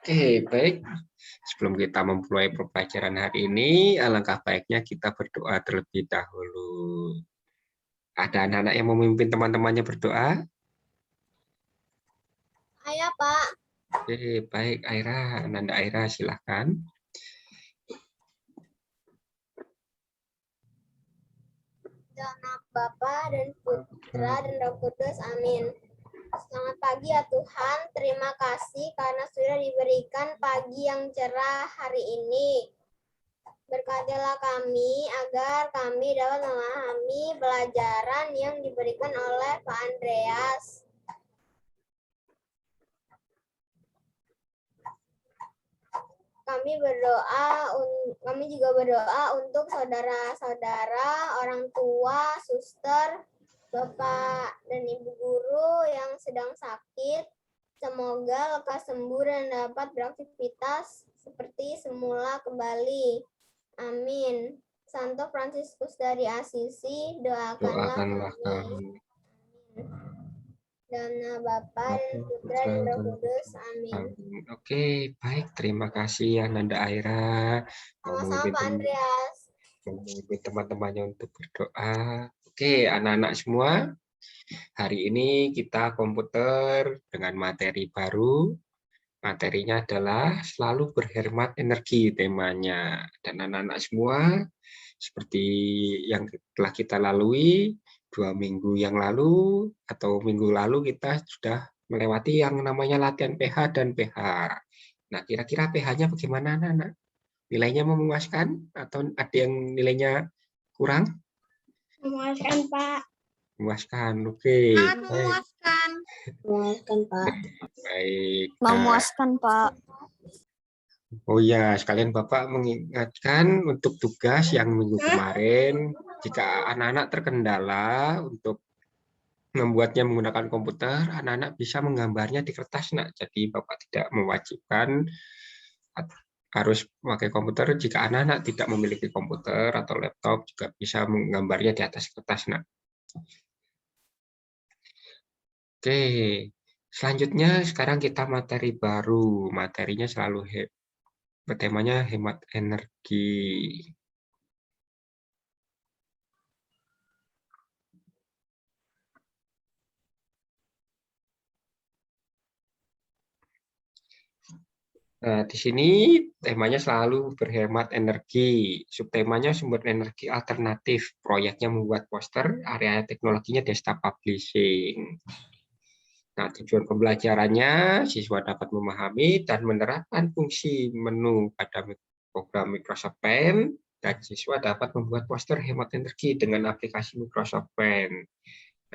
Oke, baik. Sebelum kita memulai pembelajaran hari ini, alangkah baiknya kita berdoa terlebih dahulu. Ada anak-anak yang memimpin teman-temannya berdoa? Ayah, Pak. Oke, baik. Aira, Ananda Aira, silahkan. Dalam Bapa dan Putra dan Roh Kudus. Amin. Selamat pagi ya Tuhan. Terima kasih karena sudah diberikan pagi yang cerah hari ini. Berkatilah kami agar kami dapat memahami pelajaran yang diberikan oleh Pak Andreas. Kami juga berdoa untuk saudara-saudara, orang tua, suster, Bapak dan Ibu guru yang sedang sakit. Semoga lekas sembuh dan dapat beraktivitas seperti semula kembali. Amin. Santo Fransiskus dari Asisi, doakanlah Doakanlah kami. kami. Dana Bapa dan Putra dan Roh Kudus. Amin. Oke, baik. Terima kasih Ananda Aira. Sama-sama Pak Andreas. Memimpin teman-temannya untuk berdoa. Oke, anak-anak semua. Hari ini kita komputer dengan materi baru. Materinya adalah selalu berhemat energi temanya. Dan anak-anak semua, seperti yang telah kita lalui 2 minggu yang lalu atau minggu lalu kita sudah melewati yang namanya latihan pH dan pH. Nah, kira-kira pH-nya bagaimana anak-anak? Nilainya memuaskan atau ada yang nilainya kurang? Memuaskan, Pak. Memuaskan, oke. Sangat memuaskan. Memuaskan, Pak. Baik. Nah, Memuaskan, Pak. oh ya, sekalian Bapak mengingatkan untuk tugas yang minggu kemarin, jika anak-anak terkendala untuk membuatnya menggunakan komputer, anak-anak bisa menggambarnya di kertas, nak. Jadi Bapak tidak mewajibkan harus memakai komputer. Jika anak-anak tidak memiliki komputer atau laptop, juga bisa menggambarnya di atas kertas, nak. Oke, selanjutnya sekarang kita materi baru. Materinya selalu temanya hemat energi. Nah, di sini temanya selalu berhemat energi. Subtemanya sumber energi alternatif. Proyeknya membuat poster, area teknologinya desktop publishing. Nah, tujuan pembelajarannya, siswa dapat memahami dan menerapkan fungsi menu pada program Microsoft Paint, dan siswa dapat membuat poster hemat energi dengan aplikasi Microsoft Paint.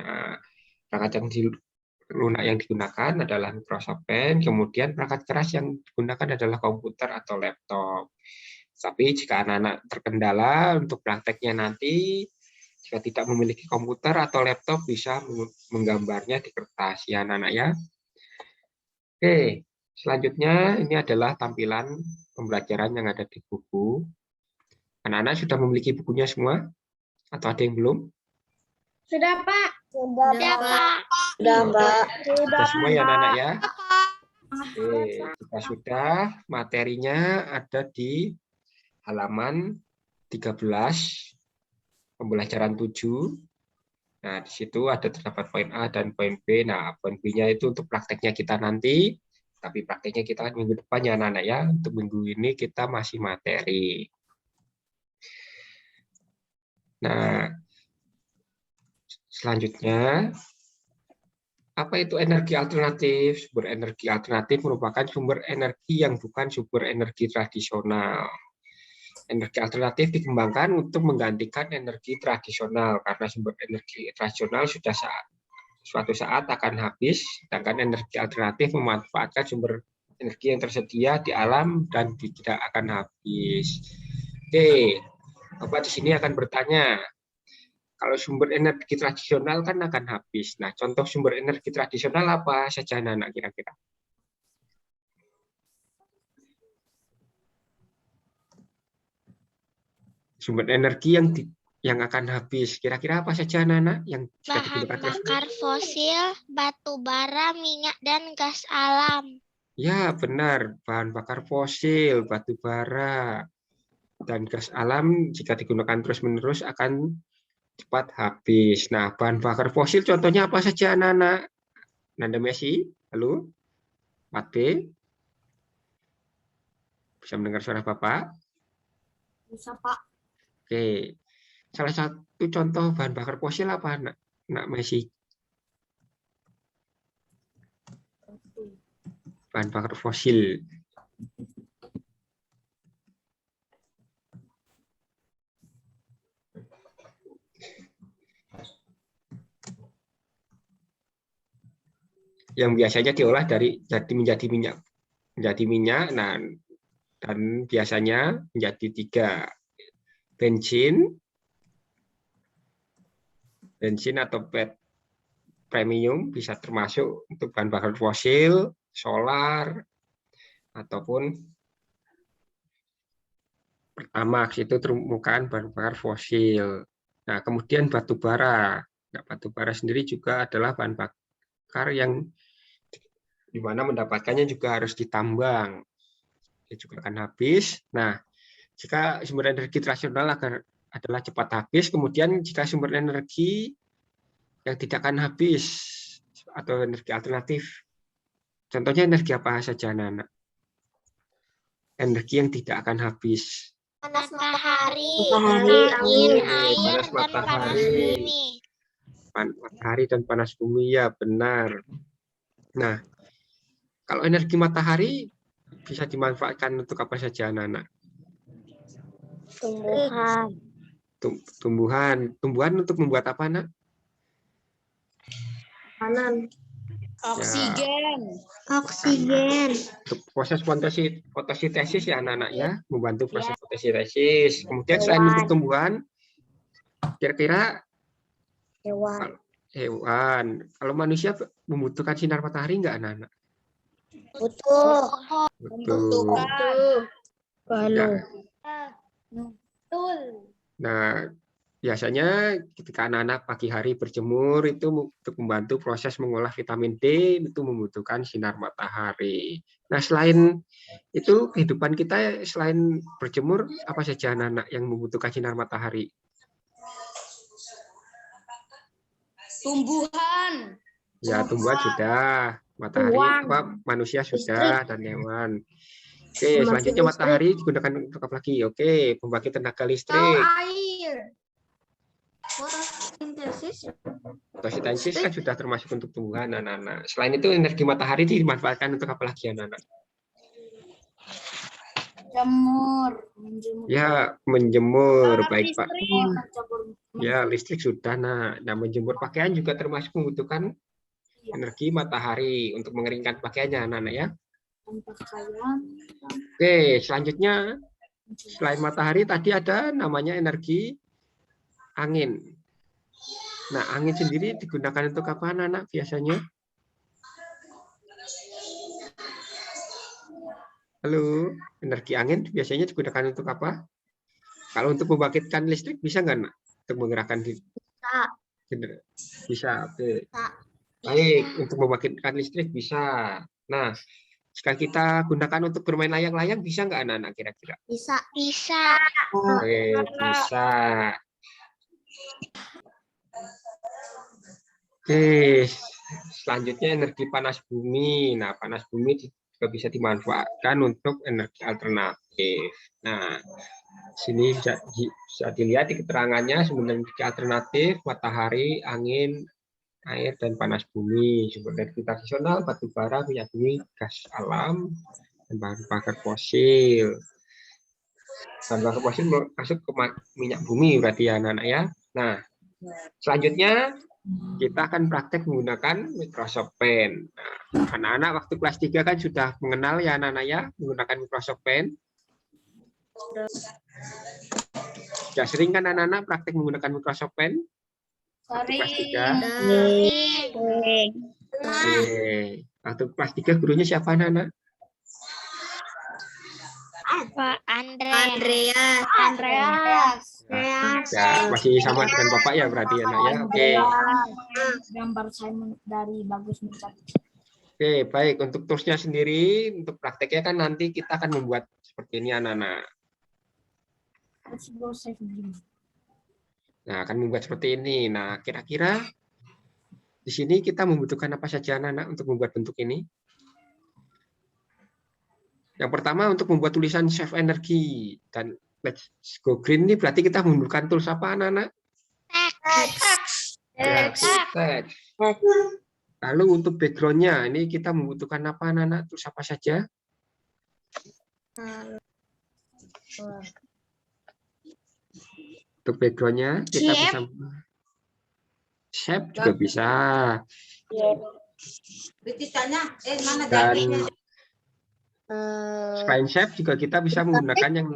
Nah, perangkat lunak yang digunakan adalah Microsoft Paint, kemudian perangkat keras yang digunakan adalah komputer atau laptop. Tapi jika anak-anak terkendala untuk prakteknya nanti, jika tidak memiliki komputer atau laptop, bisa menggambarnya di kertas ya anak-anak ya. Oke, selanjutnya ini adalah tampilan pembelajaran yang ada di buku. Anak-anak sudah memiliki bukunya semua? Atau ada yang belum? Sudah, Pak. Sudah, Pak. Sudah, Pak. Sudah semua ya anak-anak ya? Oke, jika sudah, materinya ada di halaman 13, pembelajaran 7. Nah, di situ ada terdapat poin A dan poin B. Nah, poin B-nya itu untuk prakteknya kita nanti, tapi prakteknya kita minggu depan ya anak-anak ya. Untuk minggu ini kita masih materi. Nah, selanjutnya, apa itu energi alternatif? Sumber energi alternatif merupakan sumber energi yang bukan sumber energi tradisional. Energi alternatif dikembangkan untuk menggantikan energi tradisional karena sumber energi tradisional suatu saat akan habis, sedangkan energi alternatif memanfaatkan sumber energi yang tersedia di alam dan tidak akan habis. Oke, Bapak di sini akan bertanya, kalau sumber energi tradisional kan akan habis. Nah, contoh sumber energi tradisional apa saja, anak kira-kira? Sumber energi yang akan habis. Kira-kira apa saja anak-anak yang jika Bahan digunakan terus? bakar fosil, batu bara, minyak, dan gas alam. Ya, benar. Bahan bakar fosil, batu bara, dan gas alam jika digunakan terus-menerus akan cepat habis. Nah, bahan bakar fosil contohnya apa saja anak-anak? Nanda Messi, halo? Pak B? Bisa mendengar suara Bapak? Bisa, Pak. Oke. Salah satu contoh bahan bakar fosil apa, Nak Messi? Bahan bakar fosil. Yang biasanya diolah menjadi minyak. Nah, dan biasanya menjadi 3. Bensin atau premium bisa termasuk untuk bahan bakar fosil, solar, ataupun Pertamax itu merupakan bahan bakar fosil. Nah, kemudian batu bara. Nah, batu bara sendiri juga adalah bahan bakar yang di mana mendapatkannya juga harus ditambang. Dia juga akan habis. Nah, jika sumber energi tradisional adalah cepat habis, kemudian jika sumber energi yang tidak akan habis atau energi alternatif, contohnya energi apa saja, anak-anak? Energi yang tidak akan habis. Panas Matahari, matahari, angin, angin, air, panas dan panas matahari. bumi. Matahari dan panas bumi, ya benar. Nah, kalau energi matahari bisa dimanfaatkan untuk apa saja, anak-anak? Tumbuhan. Tumbuhan untuk membuat apa, Nak? Makanan. Oksigen. oksigen, Untuk proses fotosintesis ya, anak-anak ya, membantu proses fotosintesis. Kemudian selain untuk tumbuhan, kira-kira hewan. Kalau manusia membutuhkan sinar matahari nggak, anak-anak? Butuh. Betul. Ya. betul. Nah, biasanya ketika anak-anak pagi hari berjemur itu untuk membantu proses mengolah vitamin D itu membutuhkan sinar matahari. Nah, selain itu kehidupan kita selain berjemur apa saja anak-anak yang membutuhkan sinar matahari? Tumbuhan. Ya, tumbuhan sudah, matahari manusia sudah, dan hewan. Oke, selanjutnya matahari digunakan untuk apa lagi? Oke, pembangkit tenaga listrik. Air. Fotosintesis. Fotosintesis kan sudah termasuk untuk tumbuhan, anak-anak. Selain itu energi matahari dimanfaatkan untuk apa lagi, anak-anak? Menjemur. Ya, menjemur, baik Pak. Ya, listrik sudah. Nah, menjemur pakaian juga termasuk membutuhkan energi matahari untuk mengeringkan pakaiannya, anak-anak ya. Oke, selanjutnya selain matahari tadi ada namanya energi angin. Nah, angin sendiri digunakan untuk apa, anak-anak biasanya? Halo, energi angin biasanya digunakan untuk apa? Kalau untuk membangkitkan listrik bisa nggak, Nak? Untuk menggerakkan bisa. Oke. Baik, untuk membangkitkan listrik bisa. Nah, jika kita gunakan untuk bermain layang-layang bisa nggak, anak-anak kira-kira? Bisa. Bisa. Oke, bisa. Oke, selanjutnya energi panas bumi. Nah, panas bumi juga bisa dimanfaatkan untuk energi alternatif. Nah, sini bisa dilihat di keterangannya sumber energi alternatif, matahari, angin, air, dan panas bumi. Sumber energi tradisional, batu bara, minyak bumi, gas alam, dan bahan bakar fosil. Bahan bakar fosil masuk ke minyak bumi berarti ya, anak-anak ya. Nah, selanjutnya kita akan praktek menggunakan Microsoft Paint. Nah, anak-anak waktu kelas 3 kan sudah mengenal ya, anak-anak ya, menggunakan Microsoft Paint. Sudah sering kan anak-anak praktek menggunakan Microsoft Paint? Waktu kelas 3. Waktu kelas 3 gurunya siapa, anak-anak? Pak Andre. Andreas. Ya, masih sama dengan Bapak ya berarti anak ya. Oke. Gambar saya dari bagus mencat. Oke, baik. Untuk toolsnya sendiri, untuk prakteknya kan nanti kita akan membuat seperti ini anak-anak. Let's go save game. Nah, akan membuat seperti ini. Nah, kira-kira di sini kita membutuhkan apa saja anak-anak untuk membuat bentuk ini? Yang pertama untuk membuat tulisan save energi dan let's go green ini berarti kita membutuhkan tools apa anak-anak? Teks. Ya, teks. Lalu untuk background-nya ini kita membutuhkan apa anak-anak? Tools apa saja? Untuk background-nya kita bisa shape juga bisa. Dan spine shape juga kita bisa menggunakan yang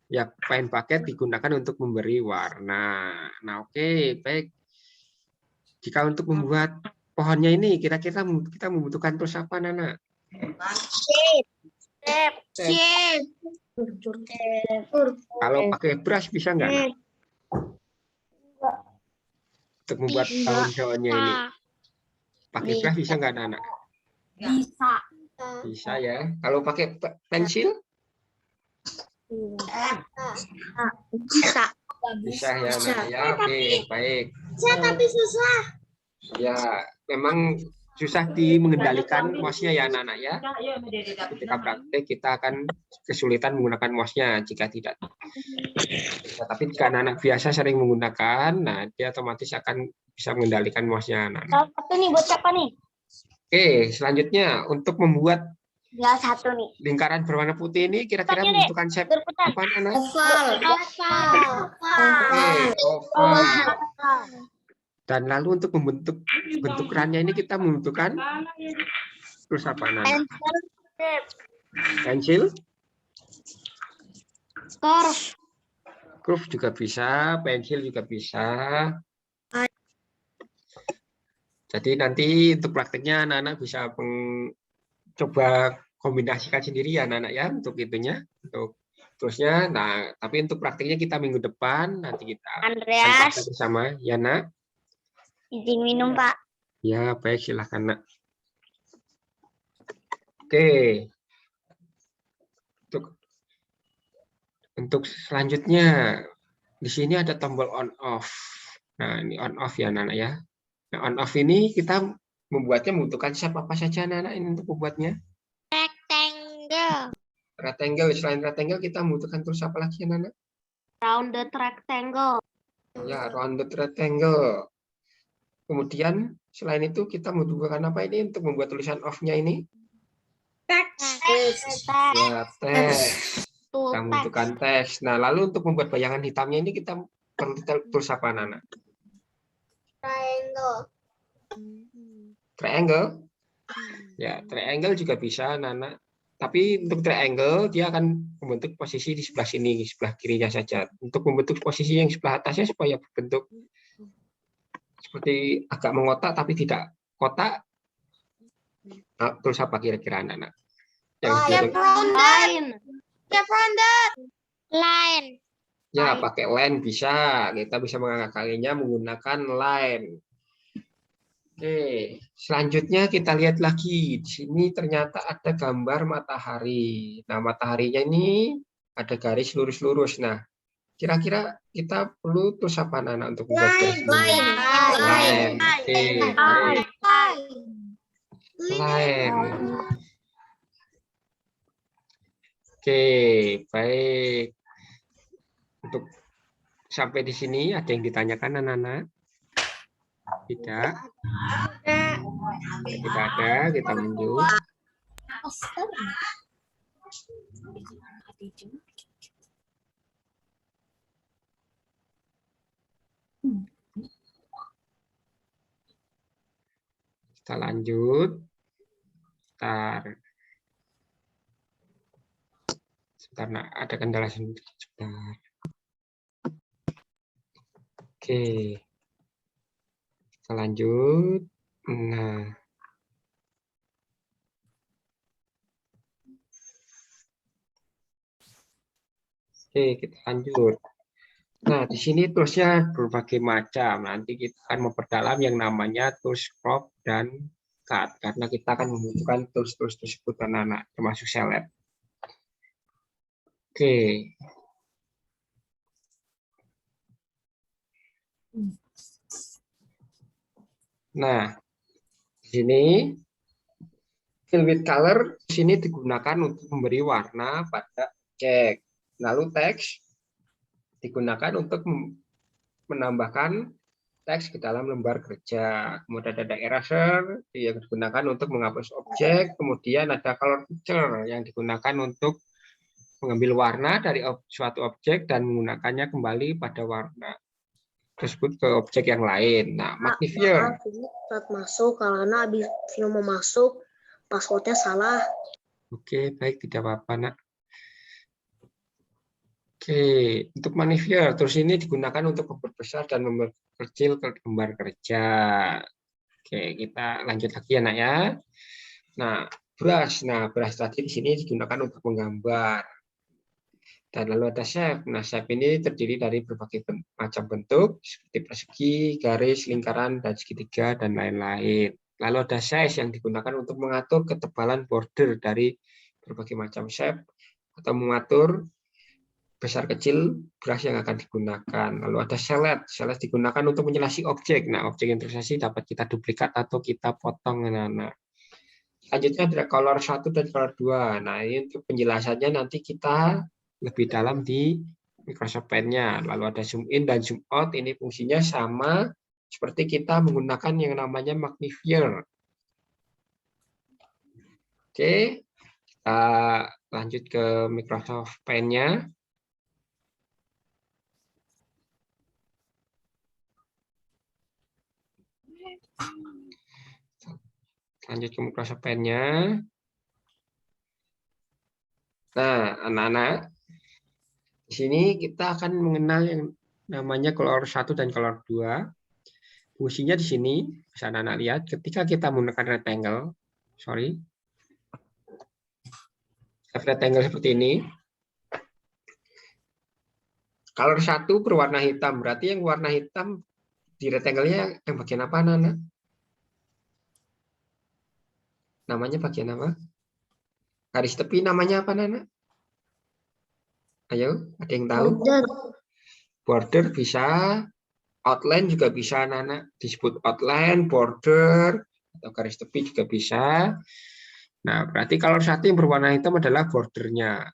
ya spine bucket digunakan untuk memberi warna. Nah, oke, baik. Jika untuk membuat pohonnya ini kira-kira kita membutuhkan tools apa, Nana? Shape. Kalau pakai brush bisa nggak, Nana? Untuk membuat daun-daunnya ini. Pakai brush bisa nggak, Nana? Bisa. Bisa ya. Kalau pakai pensil? Bisa. Bisa ya, Nana. Ya, oke, baik. Bisa tapi susah. Ya, memang susah mengendalikan mouse-nya ya, Nana ya. Ketika praktek kita akan kesulitan menggunakan mouse-nya jika tidak. Nah, tapi jika anak-anak biasa sering menggunakan, nah dia otomatis akan bisa mengendalikan mouse-nya. Satu nih buat siapa nih? Oke, selanjutnya untuk membuat Ya satu nih. lingkaran berwarna putih ini kira-kira membutuhkan shape apa, Nana? Oval. Oke, oval. Dan lalu untuk membentuk bentuk kerannya ini kita membutuhkan terus apa, Nana? Pensil? Curve juga bisa, pensil juga bisa. Jadi nanti untuk prakteknya anak-anak bisa coba kombinasikan sendiri ya anak-anak ya untuk itunya, untuk terusnya. Nah, tapi untuk prakteknya kita minggu depan nanti kita akan Andreas, praktek bersama ya, Nak. izin minum Pak. Ya, baik, silahkan, Nak. Oke. Untuk selanjutnya di sini ada tombol on off. Nah, ini on off ya, anak-anak ya. Nah, on off ini kita membuatnya membutuhkan shape apa saja, anak-anak, ini untuk membuatnya? Rectangle. Rectangle. Selain rectangle kita membutuhkan tools apa lagi, anak-anak? Rounded rectangle. Ya, rounded rectangle. Kemudian selain itu kita membutuhkan apa ini untuk membuat tulisan off-nya ini? Ya, teks. Kita membutuhkan teks. Nah, lalu untuk membuat bayangan hitamnya ini kita perlu tools apa, anak-anak? Triangle. Triangle? Ya, triangle juga bisa, Nana. Tapi untuk triangle, dia akan membentuk posisi di sebelah sini, di sebelah kirinya saja. Untuk membentuk posisi yang sebelah atasnya supaya berbentuk seperti agak mengotak tapi tidak kotak. Nah, terus apa kira-kira, anak-anak? Line. Ya, pakai line bisa. Kita bisa mengakalinya menggunakan line. Oke, selanjutnya kita lihat lagi. Di sini ternyata ada gambar matahari. Nah, mataharinya ini ada garis lurus-lurus. Nah, kira-kira kita perlu terus apa, anak, untuk membuat garis ini? Line. Oke, baik. Line. Oke, baik. Untuk sampai di sini ada yang ditanyakan, anak-anak? Tidak. Tidak ada, kita lanjut. Kita lanjut. Sebentar, nak, ada kendala sendiri. Sebentar. Oke. Kita lanjut. Nah. Oke, kita lanjut. Nah, di sini toolsnya berbagai macam. Nanti kita akan memperdalam yang namanya tools crop dan cut. Karena kita akan membutuhkan tools-tools tersebut anak-anak, termasuk select. Oke. Nah, di sini fill with color di sini digunakan untuk memberi warna pada objek. Lalu teks digunakan untuk menambahkan teks ke dalam lembar kerja. Kemudian ada eraser yang digunakan untuk menghapus objek. Kemudian ada color picture yang digunakan untuk mengambil warna dari suatu objek dan menggunakannya kembali pada warna tersebut ke objek yang lain. Nah, magnifier. Ini saat masuk, karena habis film mau masuk, passwordnya salah. Oke, baik, tidak apa-apa, nak. Oke, untuk magnifier, terus ini digunakan untuk memperbesar dan memperkecil lembar kerja. Oke, kita lanjut lagi ya, nak ya. Nah, brush. Nah, brush tadi di sini digunakan untuk menggambar. Dan lalu ada shape. Nah, shape ini terdiri dari berbagai macam bentuk, seperti persegi, garis, lingkaran, dan segitiga, dan lain-lain. Lalu ada size yang digunakan untuk mengatur ketebalan border dari berbagai macam shape, atau mengatur besar kecil brush yang akan digunakan. Lalu ada select. Select digunakan untuk menyelasi objek. Nah, objek yang terseleksi dapat kita duplikat atau kita potong. Nah, selanjutnya ada color 1 dan color 2. Nah, ini untuk penjelasannya nanti kita lebih dalam di Microsoft Paint-nya. Lalu ada zoom in dan zoom out. Ini fungsinya sama seperti kita menggunakan yang namanya magnifier. Oke, kita lanjut ke Microsoft Paint-nya. Lanjut ke Microsoft Paint-nya. Nah, anak-anak, di sini kita akan mengenal yang namanya color 1 dan color 2. Fungsinya di sini, bisa anak-anak lihat, ketika kita menggunakan rectangle, rectangle seperti ini, color 1 berwarna hitam, berarti yang warna hitam di rectangle-nya yang bagian apa, anak-anak? Namanya bagian apa? Garis tepi namanya apa, anak-anak? Ayo, ada yang tahu? Border bisa, outline juga bisa, anak-anak. Disebut outline, border, atau garis tepi juga bisa. Nah, berarti color 1 yang berwarna hitam adalah bordernya.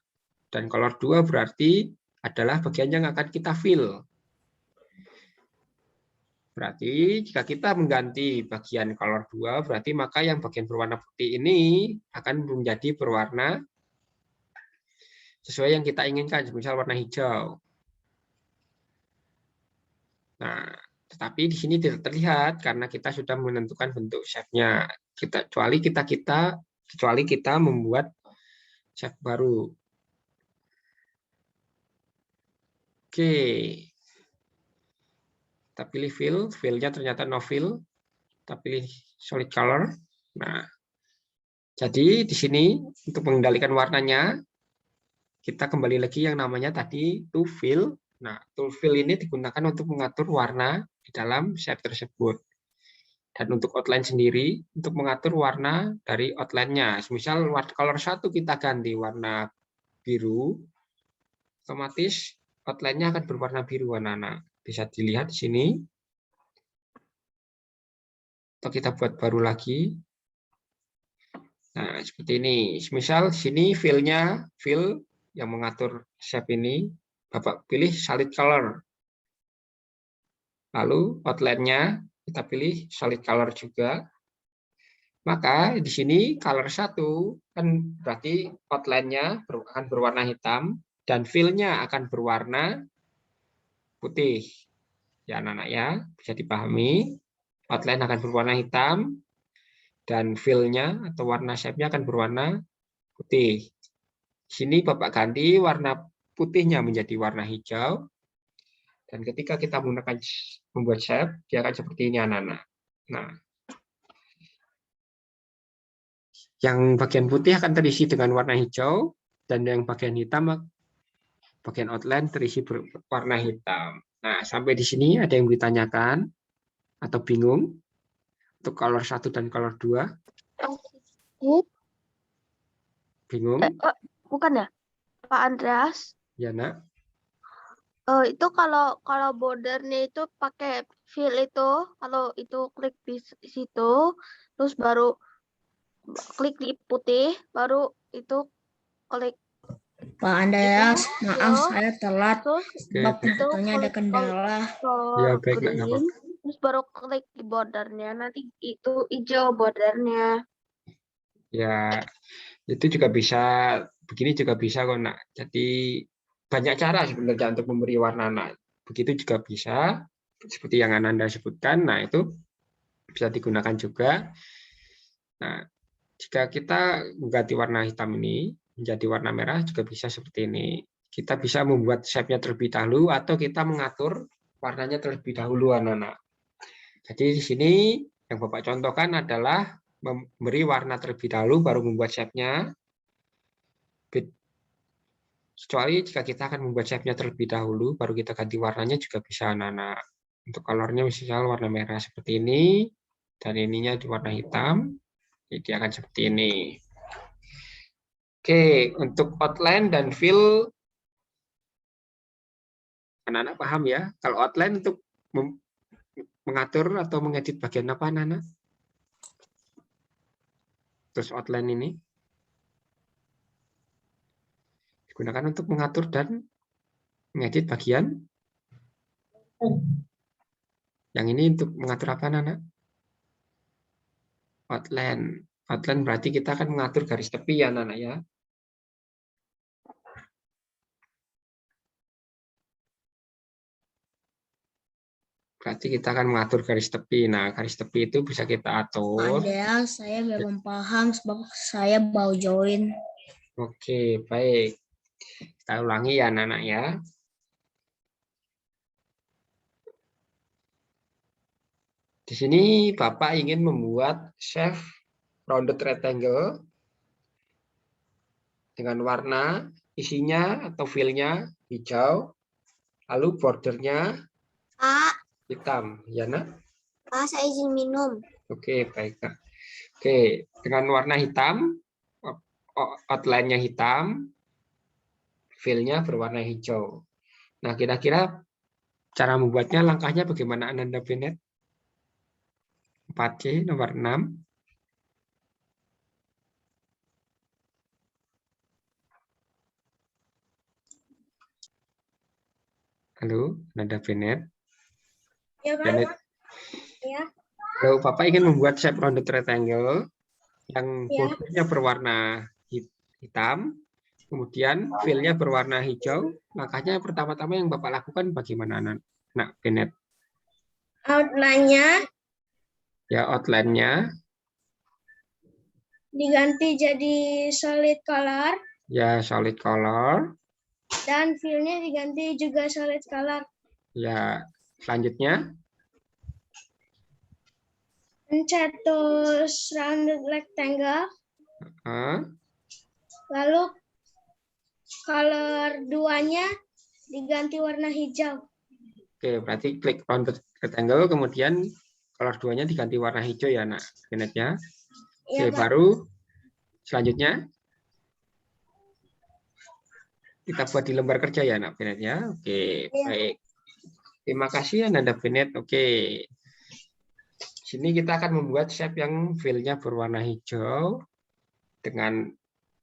Dan color 2 berarti adalah bagian yang akan kita fill. Berarti jika kita mengganti bagian color 2, berarti maka yang bagian berwarna putih ini akan menjadi berwarna sesuai yang kita inginkan, misal warna hijau. Nah, tetapi di sini tidak terlihat karena kita sudah menentukan bentuk shape-nya. Kecuali kita membuat shape baru. Oke. Kita pilih fill, fill-nya ternyata no fill. Kita pilih solid color. Nah, jadi di sini untuk mengendalikan warnanya, kita kembali lagi yang namanya tadi to fill. Nah, to fill ini digunakan untuk mengatur warna di dalam shape tersebut. Dan untuk outline sendiri, untuk mengatur warna dari outline-nya. Misal color 1 kita ganti warna biru, otomatis outline-nya akan berwarna biru, anak-anak. Bisa dilihat di sini. Atau kita buat baru lagi. Nah, seperti ini. Misal di sini fill-nya, fill yang mengatur shape ini, Bapak pilih solid color. Lalu outline-nya kita pilih solid color juga. Maka di sini color 1 kan berarti outline-nya akan berwarna hitam dan fill-nya akan berwarna putih. Ya, anak-anak ya, bisa dipahami. Outline akan berwarna hitam dan fill-nya atau warna shape-nya akan berwarna putih. Di sini Bapak ganti warna putihnya menjadi warna hijau. Dan ketika kita menggunakan membuat shape, dia akan seperti ini, anak-anak. Nah, yang bagian putih akan terisi dengan warna hijau, dan yang bagian hitam Bagian outline terisi berwarna hitam. Nah, sampai di sini ada yang ditanyakan atau bingung untuk color 1 dan color 2? Bingung? Bukan ya, Pak Andreas? Ya, Nak? Itu kalau bordernya itu pakai fill itu, kalau itu klik di situ, terus baru klik di putih, baru itu klik Pak Andreas, itu, maaf saya telat. terus Sebab Oke, itu komputernya ada klik kendala. ya, color baik, Nak, nggak green, apa-apa. terus baru klik di bordernya, nanti itu hijau bordernya. Ya, itu juga bisa, begini juga bisa kok, Nak. Jadi banyak cara sebenarnya untuk memberi warna, Nak. Begitu juga bisa, seperti yang Ananda sebutkan. Nah, itu bisa digunakan juga. Nah, jika kita mengganti warna hitam ini menjadi warna merah juga bisa seperti ini. Kita bisa membuat shape-nya terlebih dahulu atau kita mengatur warnanya terlebih dahulu, anak-anak. Jadi di sini yang Bapak contohkan adalah memberi warna terlebih dahulu baru membuat shape-nya. Kecuali jika kita akan membuat shape-nya terlebih dahulu baru kita ganti warnanya juga bisa, anak-anak. Untuk color-nya misalnya warna merah seperti ini dan ininya di warna hitam. Jadi akan seperti ini. Oke, untuk outline dan fill, anak-anak paham ya? Kalau outline untuk mengatur atau mengedit bagian apa, anak-anak? Terus outline ini digunakan untuk mengatur dan mengedit bagian. Yang ini untuk mengatur apa, anak-anak? Outline. Outline berarti kita akan mengatur garis tepi ya, anak-anak ya. Berarti kita akan mengatur garis tepi. Nah, garis tepi itu bisa kita Pak atur. Andreas, saya belum paham sebab saya baru join. Oke, baik. Kita ulangi ya, anak-anak ya. Di sini Bapak ingin membuat shape rounded rectangle dengan warna isinya atau fill-nya hijau, lalu bordernya Pak, hitam, ya nak? Pak, saya izin minum. Oke, baik nak. Oke, dengan warna hitam, outline-nya hitam, fill-nya berwarna hijau. Nah, kira-kira cara membuatnya, langkahnya bagaimana, Ananda Bennett? 4C nomor 6. Halo, Ananda Bennett. Ya, Pak. Bennett. Ya. Halo, Bapak ingin membuat shape rounded rectangle yang Ya. bordernya berwarna hitam, kemudian fill-nya berwarna hijau. Langkahnya pertama-tama yang Bapak lakukan bagaimana, Nak Bennett? Outline-nya Ya, outline-nya diganti jadi solid color ya solid color. dan fill-nya diganti juga solid color. Ya, selanjutnya Mencetus rounded rectangle. Lalu color 2-nya diganti warna hijau. Oke, berarti klik rounded rectangle, kemudian color 2-nya diganti warna hijau ya, Nak Bennett ya. Oke, Ya, Pak. baru selanjutnya kita buat di lembar kerja ya, Nak Bennett ya. Oke, Ya. baik. Terima kasih Ananda Bennett. Oke. Sini kita akan membuat shape yang fill-nya berwarna hijau dengan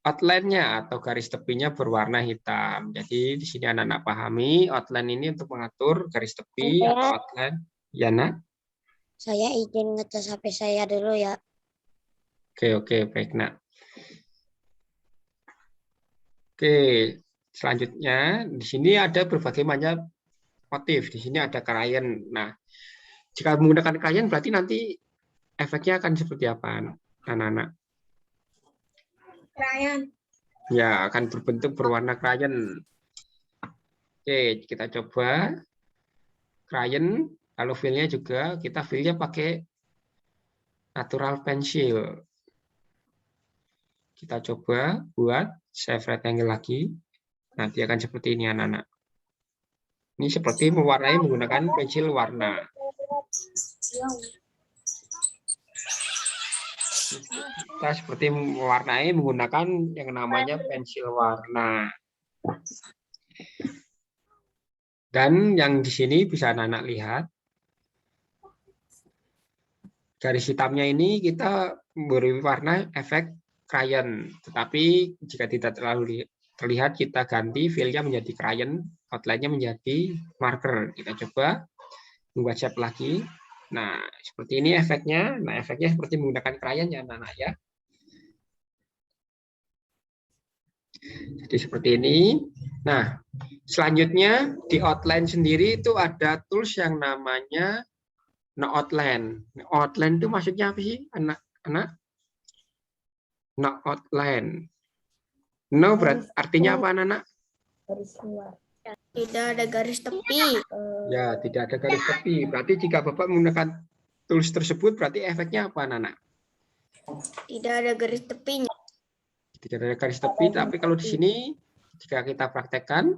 outline-nya atau garis tepinya berwarna hitam. Jadi di sini anak-anak pahami outline ini untuk mengatur garis tepi atau outline. Ya, Nak? Saya izin ngecas HP saya dulu ya. Oke, baik, Nak. Oke, selanjutnya di sini ada berbagai macam motif. Di sini ada klien. Nah, jika menggunakan klien berarti nanti efeknya akan seperti apa, anak-anak? Krayon. Ya, akan berbentuk berwarna klien. Oke, kita coba klien. Kalau fill-nya juga, kita fill-nya pakai natural pencil. Kita coba buat shape rectangle lagi. Nah, dia akan seperti ini anak-anak. Ini seperti mewarnai menggunakan pensil warna. Kita seperti mewarnai menggunakan yang namanya pensil warna. Dan yang di sini bisa anak-anak lihat, garis hitamnya ini kita beri warna efek crayon. Tetapi jika tidak terlalu terlihat, kita ganti fill-nya menjadi crayon, outline-nya menjadi marker. Kita coba membuat shape lagi. Nah, seperti ini efeknya. Nah, efeknya seperti menggunakan crayon ya anak-anak ya. Jadi seperti ini. Nah, selanjutnya di outline sendiri itu ada tools yang namanya no outline. No outline itu maksudnya apa sih, anak-anak? No outline. No artinya apa, anak-anak? Tidak ada garis tepi. Ya, tidak ada garis tepi. Berarti jika Bapak menggunakan tools tersebut, berarti efeknya apa, anak-anak? Tidak ada garis tepinya. Tidak ada garis tepi, tapi kalau di sini, jika kita praktekkan,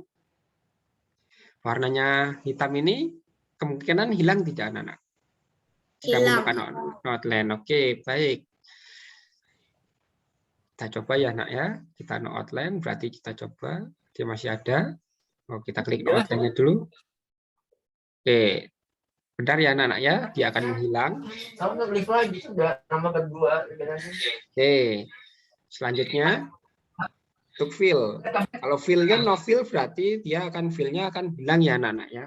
warnanya hitam ini kemungkinan hilang tidak, anak-anak? Jika Hilang. menggunakan outline. Oke, baik. Kita coba ya, nak ya. Kita no outline, berarti kita coba. Dia masih ada. Oh, kita klik no outline-nya dulu. Oke. Bentar ya, anak-anak ya. Dia akan menghilang. Oke. Selanjutnya, untuk fill. Kalau fill-nya no fill, berarti dia akan fill-nya akan hilang ya, anak-anak ya.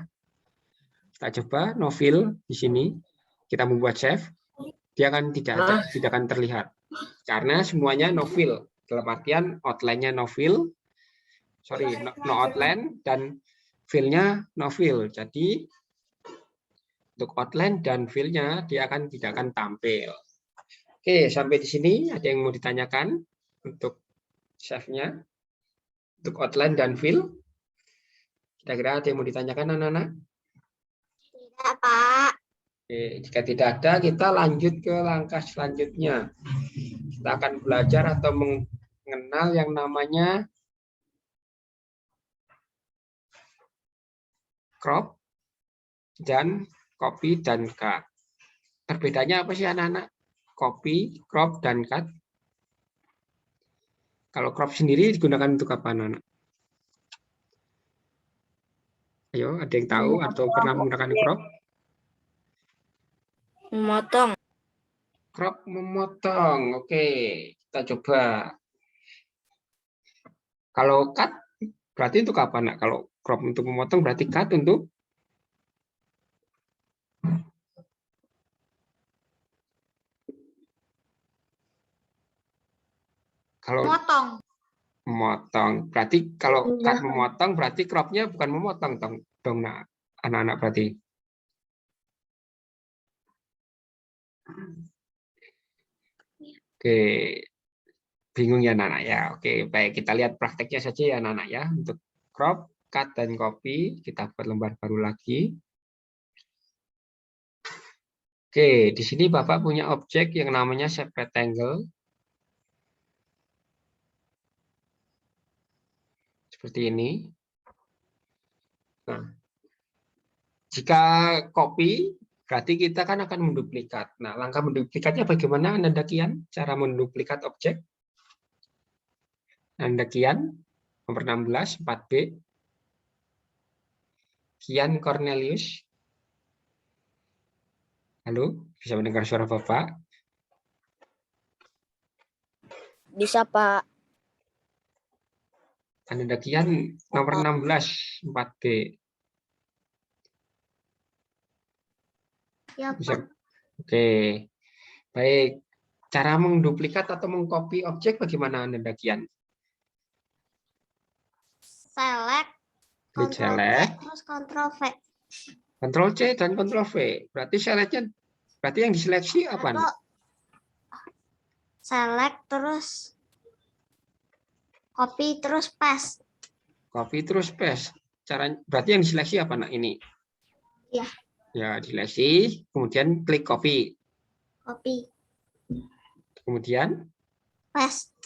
Kita coba no fill di sini. Kita membuat save. Dia akan tidak akan terlihat. Karena semuanya no fill. Dalam artian outline-nya no fill. Sorry, no outline dan fill-nya no fill. Jadi untuk outline dan fill-nya dia tidak akan tampil. Oke, sampai di sini ada yang mau ditanyakan untuk save-nya? Untuk outline dan fill? Kira-kira ada yang mau ditanyakan, anak-anak? Tidak, Pak. Oke, jika tidak ada, kita lanjut ke langkah selanjutnya. Kita akan belajar atau mengenal yang namanya crop dan copy dan cut. Perbedaannya apa sih, anak-anak? Copy, crop, dan cut. Kalau crop sendiri digunakan untuk apa, anak-anak? Ayo, ada yang tahu atau pernah menggunakan crop? Memotong. Crop memotong. Oke, kita coba. Kalau cut berarti untuk apa, nak? Kalau crop untuk memotong berarti cut untuk kalau memotong. Berarti kalau cut memotong berarti cropnya bukan memotong dong, nak, anak-anak berarti. Oke, bingung ya, anak-anak ya. Oke, baik, kita lihat prakteknya saja ya, anak-anak ya. Untuk crop, cut, dan copy kita buat lembar baru lagi. Oke, di sini Bapak punya objek yang namanya shape rectangle. Seperti ini. Nah, jika copy, berarti kita kan akan menduplikat. Nah, langkah menduplikatnya bagaimana, Anda Kian? Cara menduplikat objek? Anda Kian, nomor 16, 4B. Kian Cornelius. Halo, bisa mendengar suara Bapak? Bisa, Pak. Anda Kian, nomor 16, 4B. Ya, Bisa. Pak. Oke, baik. Cara menduplikat atau mengcopy objek bagaimana, Anda Kian? Select, Klik Ctrl C, select, terus Ctrl V. Ctrl C dan Ctrl V. Berarti selectnya, berarti yang diseleksi apa? Atau select, terus copy, terus paste. Copy terus paste. Berarti yang diseleksi apa, nak, ini? Ya. Ya, diseleksi, kemudian klik copy. Copy, Kemudian paste.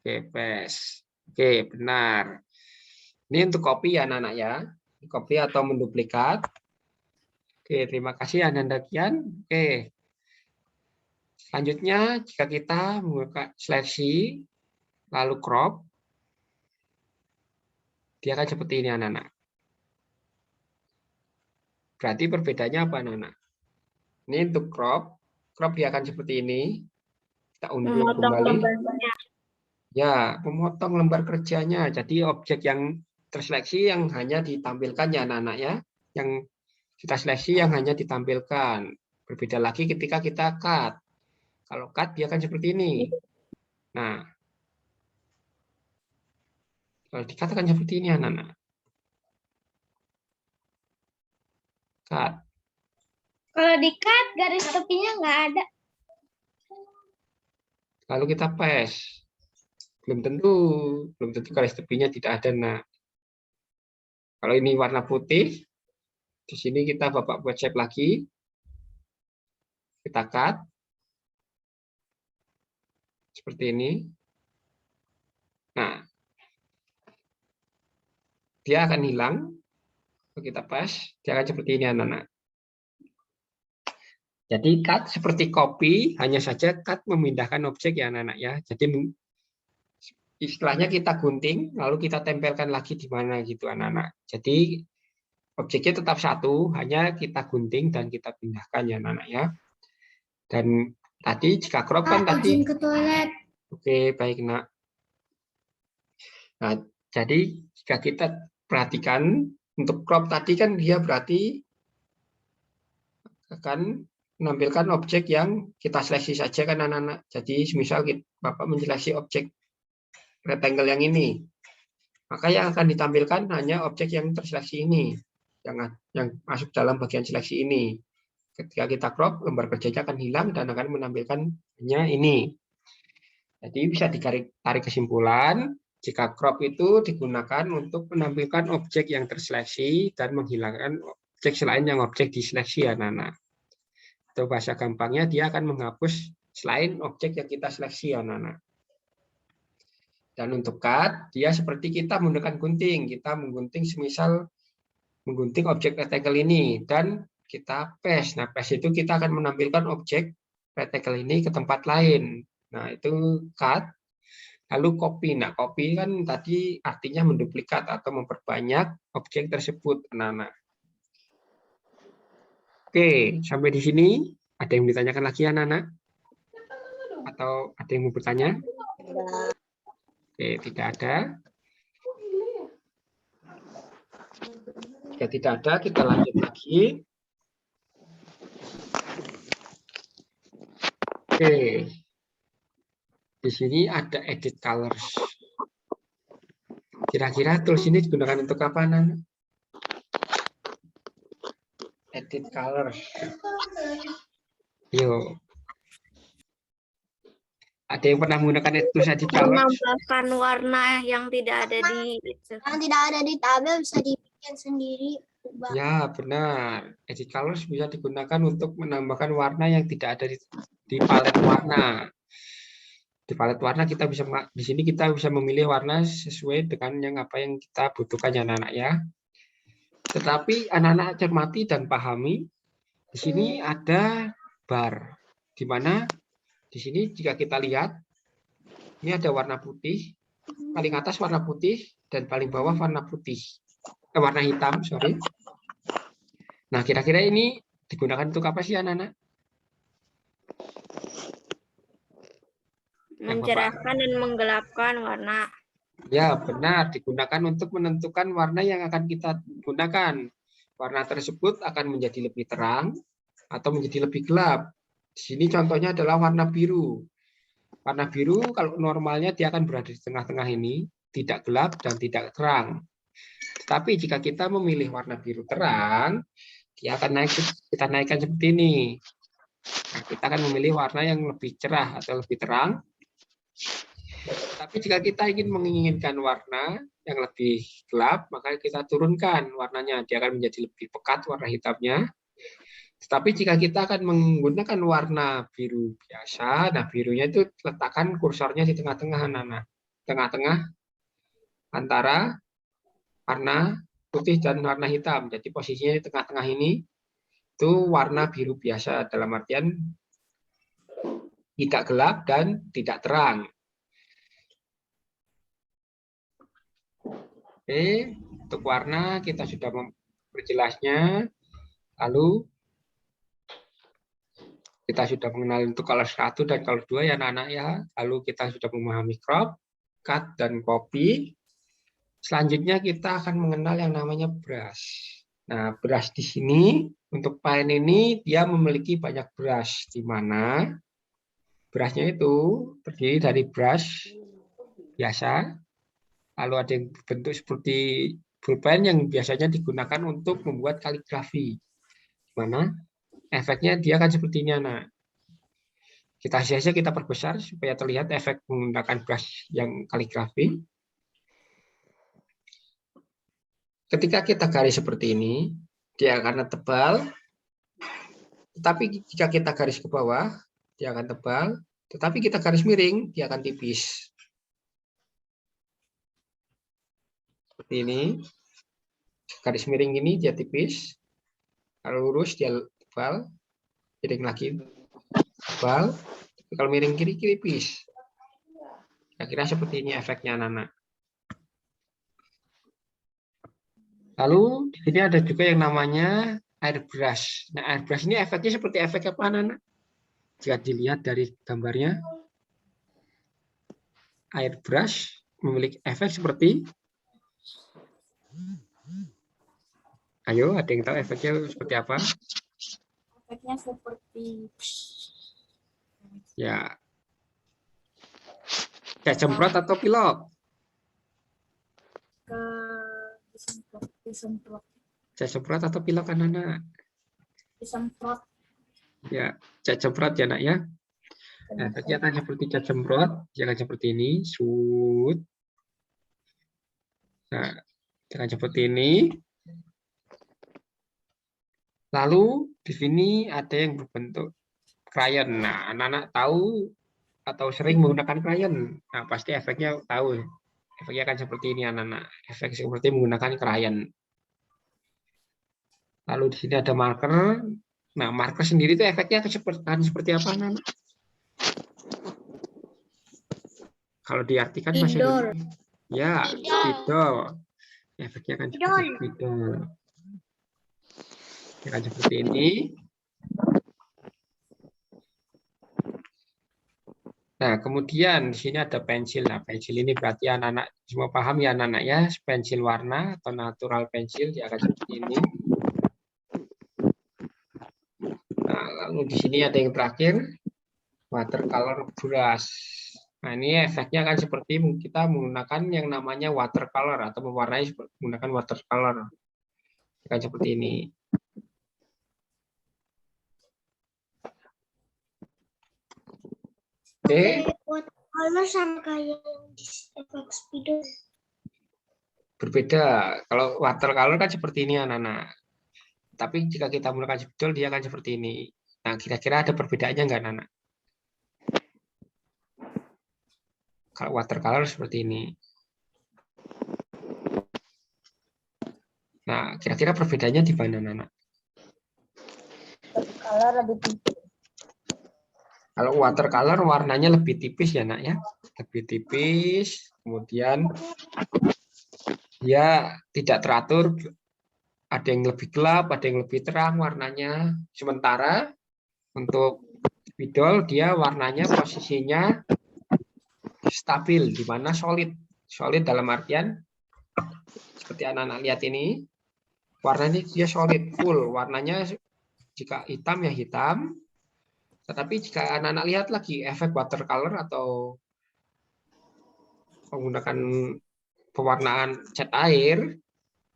Oke, paste. Oke, benar. Ini untuk copy ya anak-anak ya. Copy atau menduplikat. Oke, terima kasih Ananda Kian. Oke. Selanjutnya, jika kita membuka seleksi, lalu crop, dia akan seperti ini anak-anak. Berarti perbedaannya apa anak-anak? Ini untuk crop dia akan seperti ini. Kita unduh kembali. Ya, memotong lembar kerjanya. Jadi objek yang terseleksi yang hanya ditampilkan ya anak-anak ya. Yang kita seleksi yang hanya ditampilkan. Berbeda lagi ketika kita cut. Kalau cut dia akan seperti ini. Nah, kalau di-cut akan seperti ini anak-anak. Cut. Kalau di-cut garis tepinya nggak ada. Lalu kita paste. Belum tentu garis tepinya tidak ada. Nah, kalau ini warna putih, di sini kita Bapak buat shape lagi. Kita cut. Seperti ini. Nah, dia akan hilang. Kalau kita paste, dia akan seperti ini anak-anak. Jadi cut seperti copy, hanya saja cut memindahkan objek ya anak-anak ya. Jadi istilahnya kita gunting, lalu kita tempelkan lagi di mana gitu anak-anak. Jadi objeknya tetap satu, hanya kita gunting dan kita pindahkan ya anak-anak ya. Dan tadi jika crop kan tadi. Ke toilet. Oke, baik nak. Nah, jadi jika kita perhatikan untuk crop tadi kan dia berarti akan menampilkan objek yang kita seleksi saja kan anak-anak. Jadi misal Bapak menyeleksi objek rectangle yang ini, maka yang akan ditampilkan hanya objek yang terseleksi ini, yang masuk dalam bagian seleksi ini. Ketika kita crop, lembar kerjanya akan hilang dan akan menampilkan hanya ini. Jadi bisa ditarik kesimpulan, jika crop itu digunakan untuk menampilkan objek yang terseleksi dan menghilangkan objek selain yang objek diseleksi anak-anak. Atau bahasa gampangnya dia akan menghapus selain objek yang kita seleksi anak-anak. Dan untuk cut, dia seperti kita menggunakan gunting. Kita menggunting semisal menggunting objek rectangle ini dan kita paste. Nah, paste itu kita akan menampilkan objek rectangle ini ke tempat lain. Nah, itu cut. Lalu copy. Nah, copy kan tadi artinya menduplikat atau memperbanyak objek tersebut, anak-anak. Oke, sampai di sini ada yang ditanyakan lagi anak-anak? Atau ada yang mau bertanya? Oke, tidak ada. Jika tidak ada, kita lanjut lagi. Oke. Di sini ada edit colors. Kira-kira tools ini digunakan untuk apa, anak-anak? Edit colors. Yuk. Ada yang pernah menggunakan tools edit colors? Menambahkan warna yang tidak ada di Yang tidak ada di tabel bisa dibikin sendiri. Ya, benar. Edit colors bisa digunakan untuk menambahkan warna yang tidak ada di palet warna. Di palet warna kita bisa di sini kita bisa memilih warna sesuai dengan apa yang kita butuhkan ya anak-anak ya. Tetapi anak-anak cermati dan pahami di sini ada bar di mana di sini jika kita lihat ini ada warna putih, paling atas warna putih dan paling bawah warna putih. Warna hitam, sorry. Nah, kira-kira ini digunakan untuk apa sih anak-anak? mencerahkan dan menggelapkan warna. Ya, benar. Digunakan untuk menentukan warna yang akan kita gunakan. Warna tersebut akan menjadi lebih terang atau menjadi lebih gelap. Di sini contohnya adalah warna biru. Warna biru kalau normalnya dia akan berada di tengah-tengah ini, tidak gelap dan tidak terang. Tetapi jika kita memilih warna biru terang, dia akan kita naikkan seperti ini. Nah, kita akan memilih warna yang lebih cerah atau lebih terang. Tapi jika kita menginginkan warna yang lebih gelap, maka kita turunkan warnanya. Dia akan menjadi lebih pekat warna hitamnya. Tetapi jika kita akan menggunakan warna biru biasa, nah birunya itu letakkan kursornya di tengah-tengah, anak-anak. Tengah-tengah antara warna putih dan warna hitam. Jadi posisinya di tengah-tengah ini itu warna biru biasa, dalam artian tidak gelap dan tidak terang. Oke, untuk warna kita sudah memperjelasnya. Lalu kita sudah mengenal untuk color 1 dan color 2 ya anak-anak ya. Lalu kita sudah memahami crop, cut, dan copy. Selanjutnya kita akan mengenal yang namanya brush. Nah, brush di sini untuk pen ini dia memiliki banyak brush, di mana brushnya itu terdiri dari brush biasa, lalu ada yang berbentuk seperti pulpen yang biasanya digunakan untuk membuat kaligrafi, di mana efeknya dia akan seperti ini, anak. Kita saja kita perbesar supaya terlihat efek menggunakan brush yang kaligrafi. Ketika kita garis seperti ini, dia akan tebal. Tetapi jika kita garis ke bawah, dia akan tebal. Tetapi kita garis miring, dia akan tipis. Seperti ini. Garis miring ini dia tipis. Kalau lurus dia tebal. Miring lagi tebal. Tapi kalau miring kiri tipis. Kira-kira seperti ini efeknya, anak-anak. Lalu di sini ada juga yang namanya airbrush. Nah, airbrush ini efeknya seperti efek apa, anak-anak? Jika dilihat dari gambarnya, airbrush memiliki efek seperti, ayo, ada yang tahu efeknya seperti apa? Efeknya seperti Ya, cat semprot atau pilok? ke disemprot. Cat semprot atau pilok, anak-anak? Disemprot. Ya, cat semprot ya, nak ya. Nah, efeknya akan seperti cat semprot, dia akan seperti ini, shoot. Nah, akan seperti ini. Lalu di sini ada yang berbentuk crayon. Nah, anak-anak tahu atau sering menggunakan crayon. Nah, pasti efeknya tahu. Efeknya akan seperti ini, anak-anak. Efek seperti menggunakan crayon. Lalu di sini ada marker. Nah, marker sendiri itu efeknya akan seperti apa, anak-anak? Kalau diartikan masih ya, spidol. Efeknya akan seperti spidol. Akan seperti ini. Nah, kemudian di sini ada pensil. Nah, pensil ini berarti anak-anak semua paham ya, anak-anak ya. Pensil warna atau natural pensil dia akan seperti ini. Nah, lalu di sini ada yang terakhir, watercolor brush. Nah, ini efeknya akan seperti kita menggunakan yang namanya watercolor atau mewarnai menggunakan watercolor. Akan seperti ini. Oke. Watercolor sama kayak efek spidol. Berbeda. Kalau watercolor kan seperti ini, anak-anak. Tapi jika kita menggunakan spidol, dia akan seperti ini. Nah, kira-kira ada perbedaannya nggak, anak-anak? Kalau watercolor seperti ini. Nah, kira-kira perbedaannya di mana, anak-anak? Watercolor lebih tipis. Kalau watercolor warnanya lebih tipis ya, nak ya. Lebih tipis, kemudian dia tidak teratur. Ada yang lebih gelap, ada yang lebih terang warnanya. Sementara untuk spidol dia warnanya posisinya stabil, di mana solid. Solid dalam artian seperti anak-anak lihat ini, warnanya dia solid, full. Warnanya jika hitam ya hitam. Tetapi jika anak-anak lihat lagi efek watercolor atau menggunakan pewarnaan cat air,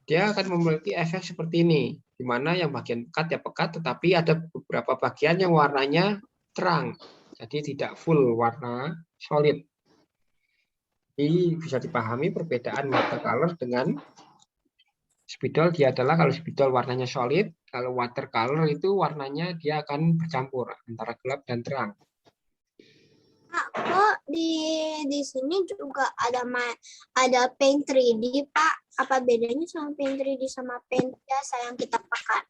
dia akan memiliki efek seperti ini, di mana yang bagian pekat ya pekat, tetapi ada beberapa bagian yang warnanya terang, jadi tidak full warna solid. Jadi bisa dipahami perbedaan watercolor dengan spidol. Dia adalah kalau spidol warnanya solid, kalau watercolor itu warnanya dia akan bercampur antara gelap dan terang. Kok di sini juga ada paint 3D, Pak? Apa bedanya sama paint 3D sama paint biasa yang kita pakai?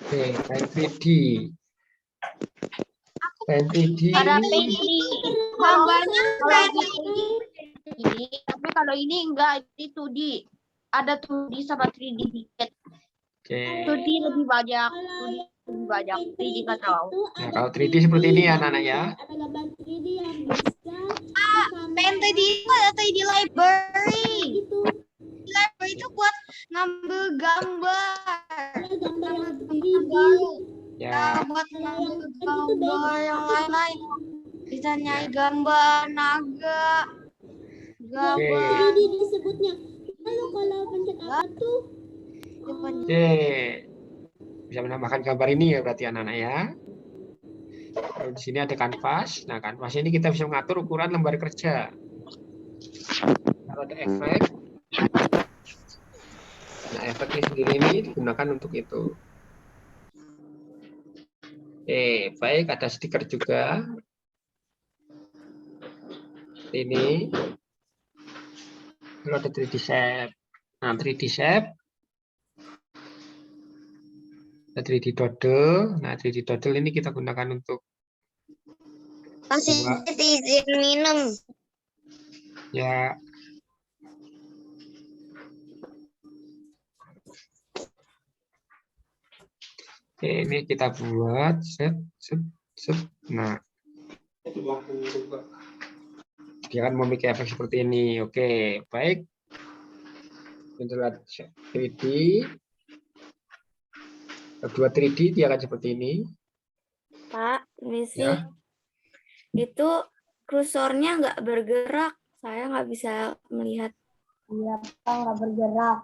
Oke, paint 3D. Paint 3D Ada ini painting. Gambarnya kayak Tapi kalau ini enggak, ini 2D. Ada 2D sama 3D dikit. oke. 2D lebih banyak. 2D lebih banyak. 3D nggak tahu. Nah, kalau 3D seperti ini ya anak-anak ya. ada gambar 3D yang bisa paint 3D itu ada 3D library. Library itu buat ngambil gambar. Gambar yang 3D. Ya, Buat ngambil gambar yang lain-lain. Bisa nyari gambar naga. Gambar. oke. Disebutnya. Lalu kalau pencet apa tuh? Oke. Bisa menambahkan gambar ini ya berarti anak-anak ya. Kalau di sini ada kanvas. Nah, kanvas ini kita bisa mengatur ukuran lembar kerja. Kalau ada efek. Nah, efeknya sendiri ini digunakan untuk itu. Oke, baik, ada stiker juga. Ini. Lalu ada 3D shape. Nah, 3D shape. Ada 3D doodle. Nah, 3D doodle ini kita gunakan untuk Kasih izin minum. ya. Oke, ini kita buat set. Nah, dia akan memiliki efek seperti ini. Oke, baik. Kita 3D. Kedua 3D dia akan seperti ini. Pak, misi Ya. itu kursornya nggak bergerak. Saya nggak bisa melihat. Iya, Pak, nggak bergerak.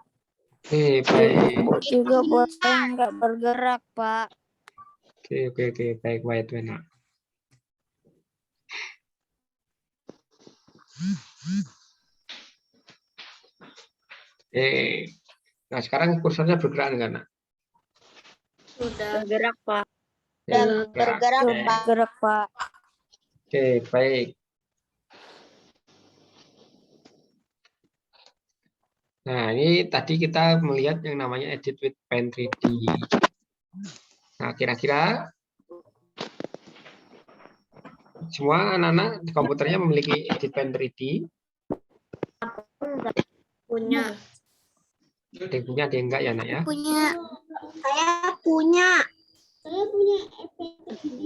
Oke, baik. Juga buat saya nggak bergerak, Pak. Oke, baik, enak. Nah sekarang kursornya bergerak enggak, Nak? Sudah bergerak, Pak. bergerak, Oke. Pak. Bergerak, Pak. Oke, baik. Nah, ini tadi kita melihat yang namanya Edit with Paint 3D. Nah, kira-kira semua anak-anak di komputernya memiliki Edit Paint 3D? Punya. Ada yang punya, ada yang enggak ya, Nak ya? Punya. Saya punya. Saya punya efek 3D.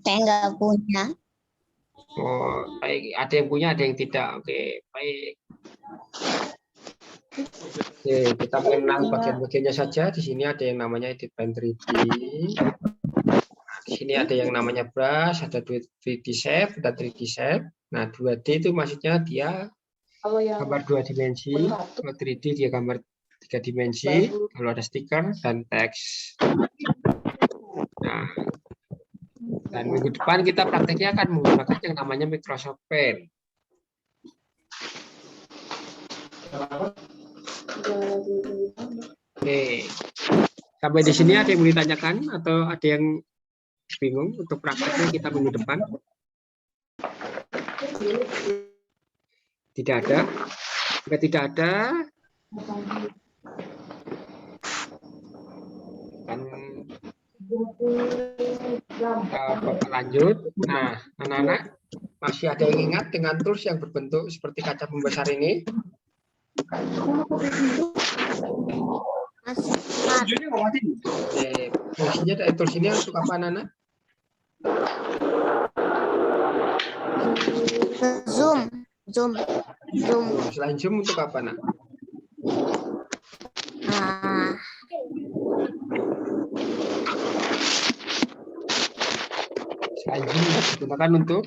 Saya nggak punya. Oh, baik. Ada yang punya, ada yang tidak. Oke, baik. Oke, kita mengenal bagian-bagiannya saja. Di sini ada yang namanya Edit Paint 3D. Nah, di sini ada yang namanya brush, ada 3D shape, ada 3D shape. Nah, 2D itu maksudnya dia gambar 2 dimensi. Kalau 3D dia gambar 3 dimensi. Kalau ada stiker dan teks. Nah, dan minggu depan kita prakteknya akan menggunakan yang namanya Microsoft Paint. Oke, sampai di sini ada yang mau ditanyakan atau ada yang bingung untuk prakteknya kita minggu depan? Tidak ada. Jika tidak ada, kan Bapak lanjut. Nah, anak-anak masih ada yang ingat dengan tools yang berbentuk seperti kaca pembesar ini? Oke, fungsinya dari tools ini untuk apa, anak-anak? Zoom. Selain zoom untuk apa, nak? Selain zoom digunakan untuk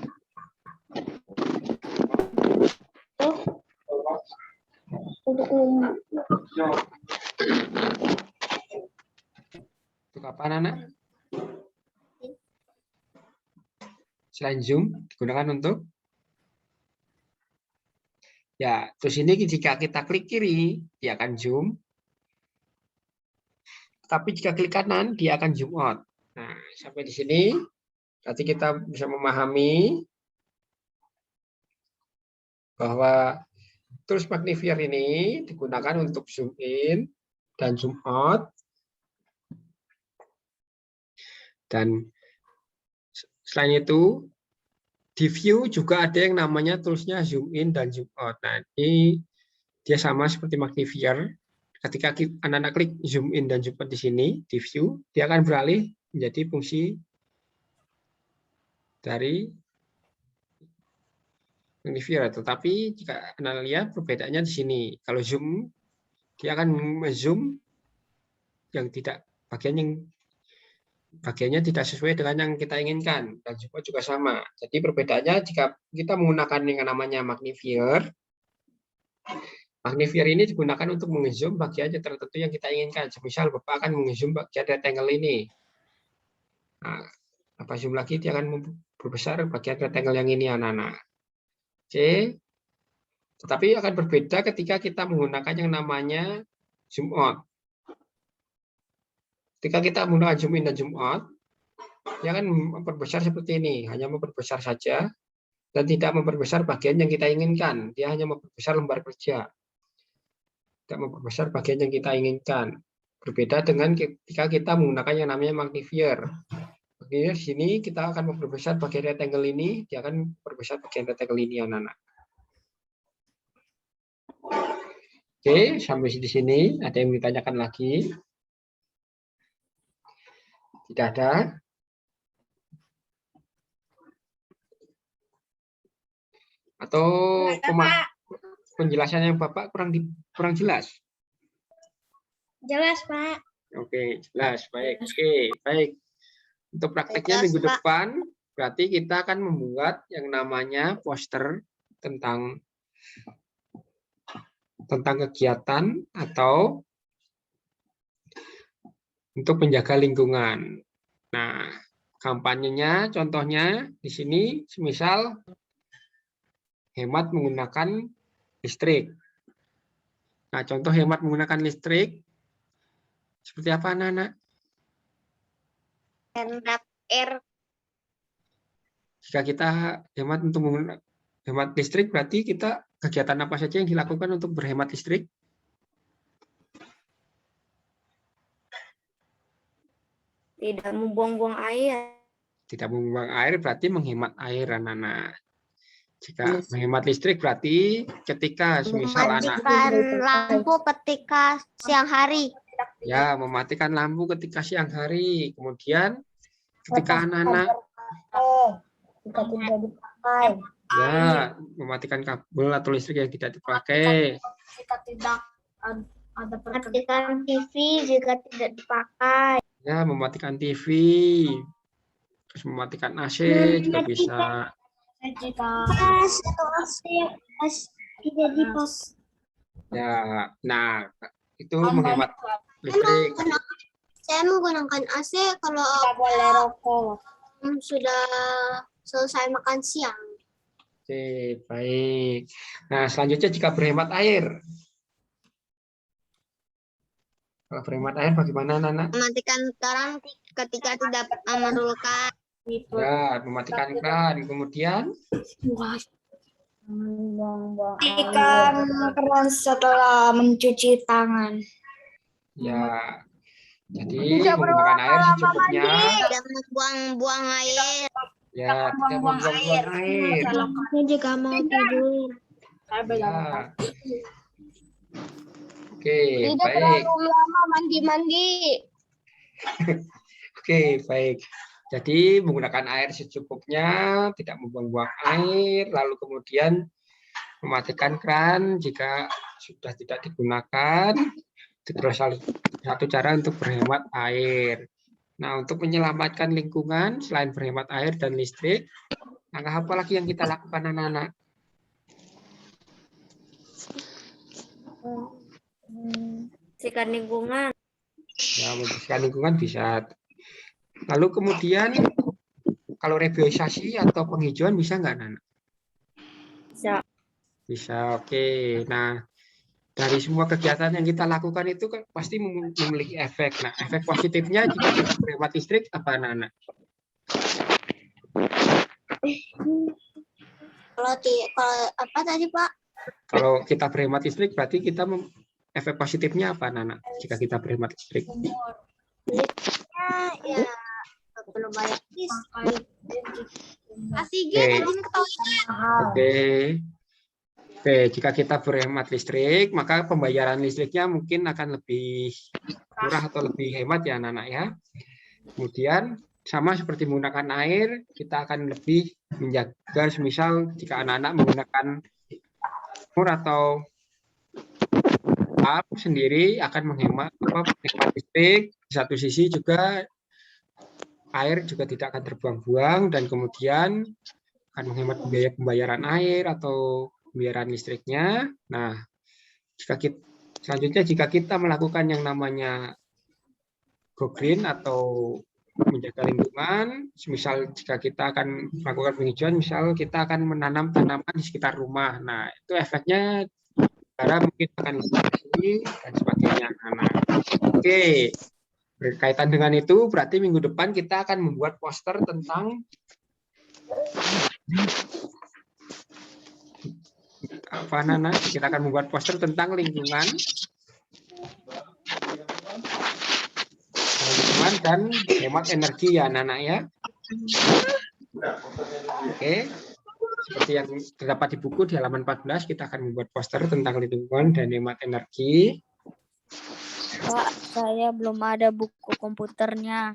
apa, anak? Selain zoom digunakan untuk ya, terus ini jika kita klik kiri, dia akan zoom. Tapi jika klik kanan, dia akan zoom out. Nah, sampai di sini Nanti kita bisa memahami bahwa tools magnifier ini digunakan untuk zoom in dan zoom out. Dan selain itu, di view juga ada yang namanya toolsnya zoom in dan zoom out. Nah, ini dia sama seperti magnifier. Ketika anak-anak klik zoom in dan zoom out di sini, di view, dia akan beralih menjadi fungsi dari magnifier. Tetapi jika Anda lihat perbedaannya di sini. Kalau zoom, dia akan zoom yang tidak bagiannya tidak sesuai dengan yang kita inginkan, dan zoom out juga sama. Jadi perbedaannya jika kita menggunakan yang namanya magnifier, magnifier ini digunakan untuk mengzoom bagian tertentu yang kita inginkan. Misal Bapak akan mengzoom bagian rectangle ini. Nah, Bapak zoom lagi, dia akan memperbesar bagian rectangle yang ini, anak-anak. Oke. Tetapi akan berbeda ketika kita menggunakan yang namanya zoom out. Ketika kita menggunakan zoom in dan zoom out, dia akan memperbesar seperti ini, hanya memperbesar saja dan tidak memperbesar bagian yang kita inginkan. Dia hanya memperbesar lembar kerja, tidak memperbesar bagian yang kita inginkan. Berbeda dengan ketika kita menggunakan yang namanya magnifier. Magnifier sini kita akan memperbesar bagian rectangle ini, dia akan memperbesar bagian rectangle ini, anak-anak. Oke, sampai di sini ada yang ditanyakan lagi? Tidak ada? Atau penjelasan yang Bapak kurang jelas? Jelas, Pak. Oke, jelas. Baik. Oke, baik. Untuk prakteknya Jelas, minggu Pak. depan, berarti kita akan membuat yang namanya poster tentang kegiatan atau untuk menjaga lingkungan. Nah, kampanyenya contohnya di sini semisal hemat menggunakan listrik. Nah, contoh hemat menggunakan listrik seperti apa, anak-anak? Hemat air. Jika kita hemat untuk menggunakan hemat listrik, berarti kita kegiatan apa saja yang dilakukan untuk berhemat listrik? Tidak membuang-buang air. Tidak membuang air berarti menghemat air, anak-anak. Jika menghemat listrik berarti ketika semisal anak lampu ketika siang hari. ya mematikan lampu ketika siang hari, kemudian ketika anak-anak Jika tidak dipakai. ya mematikan kabel atau listrik yang tidak dipakai, Jika tidak ada perkenalan. Matikan TV jika tidak dipakai. ya mematikan TV, terus mematikan AC juga bisa. Jika Tidak dipakai. Ya, nah itu menghemat listrik. Saya menggunakan AC kalau tidak boleh rokok. sudah selesai makan siang. Oke, baik. Nah, selanjutnya jika berhemat air. Kalau berhemat air bagaimana, Nana? Mematikan keran ketika tidak memerlukan. Ya, mematikan keran. Kemudian, Matikan keran setelah mencuci tangan. ya, jadi menggunakan air secukupnya. Tidak membuang-buang air. Ya, tidak membuang-buang air. Jika mau tidur. Ya. Oke, baik. lama mandi-mandi. Oke, baik. Jadi menggunakan air secukupnya, tidak membuang-buang air, lalu kemudian mematikan keran jika sudah tidak digunakan. Itu salah satu cara untuk berhemat air. Nah, untuk menyelamatkan lingkungan selain berhemat air dan listrik, langkah apa lagi yang kita lakukan, anak-anak? Bersihkan lingkungan. Ya, membersihkan lingkungan bisa. Lalu kemudian kalau reboisasi atau penghijauan bisa nggak, Nana? Bisa. Bisa, oke. Nah, dari semua kegiatan yang kita lakukan itu kan pasti memiliki efek. Nah, efek positifnya jika kita berhemat listrik apa, Nana? Kalau apa tadi Pak? Kalau kita berhemat listrik berarti kita efek positifnya apa, Nana? Jika kita berhemat listrik. Ya belum banyak Oke. Oke. Oke, jika kita berhemat listrik, maka pembayaran listriknya mungkin akan lebih murah atau lebih hemat ya, anak-anak ya. Kemudian sama seperti menggunakan air, kita akan lebih menjaga, semisal jika anak-anak menggunakan sumur atau tap sendiri akan menghemat listrik. Di satu sisi juga air juga tidak akan terbuang-buang dan kemudian akan menghemat biaya pembayaran air atau pembayaran listriknya. Nah, selanjutnya jika kita melakukan yang namanya go green atau menjaga lingkungan, misal jika kita akan melakukan penghijauan, misal kita akan menanam tanaman di sekitar rumah. Nah, itu efeknya udara mungkin akan lebih bersih dan sebagainya. Nah, oke, berkaitan dengan itu, berarti minggu depan kita akan membuat poster tentang apa, Nana? Kita akan membuat poster tentang lingkungan dan hemat energi ya, Nana ya. Oke. Seperti yang terdapat di buku di halaman 14, kita akan membuat poster tentang lingkungan dan hemat energi. Pak, saya belum ada buku komputernya.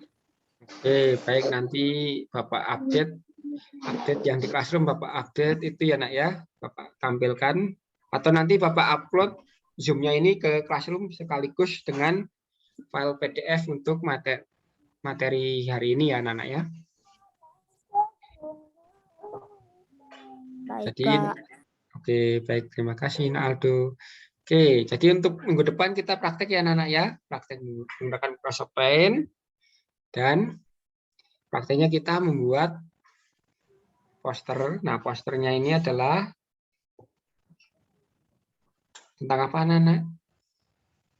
Oke, baik, nanti Bapak update yang di classroom, Bapak update itu ya, Nak ya. Bapak tampilkan atau nanti Bapak upload Zoom-nya ini ke classroom sekaligus dengan file PDF untuk materi hari ini ya, Nana ya. Baik, Jadi, Pak. oke, baik, terima kasih, Nak Aldo. Oke, jadi untuk minggu depan kita praktek ya, Nana ya, praktek menggunakan Microsoft Paint dan prakteknya kita membuat poster. Nah, posternya ini adalah tentang apa, Nana?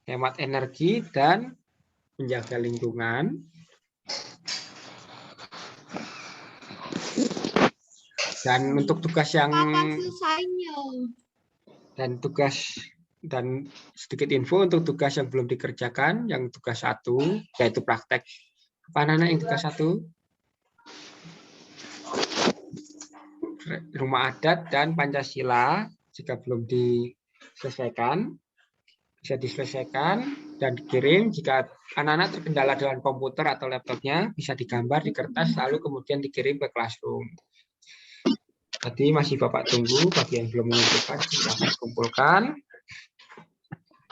Hemat energi dan menjaga lingkungan. Dan untuk tugas yang dan sedikit info untuk tugas yang belum dikerjakan, yang tugas 1 yaitu praktek apa, Nana, yang tugas 1? Rumah adat dan Pancasila. Jika belum diselesaikan, bisa diselesaikan dan dikirim. Jika anak-anak terkendala dengan komputer atau laptopnya, bisa digambar di kertas lalu kemudian dikirim ke classroom. Tadi masih Bapak tunggu, bagi yang belum mengumpulkan silahkan kumpulkan.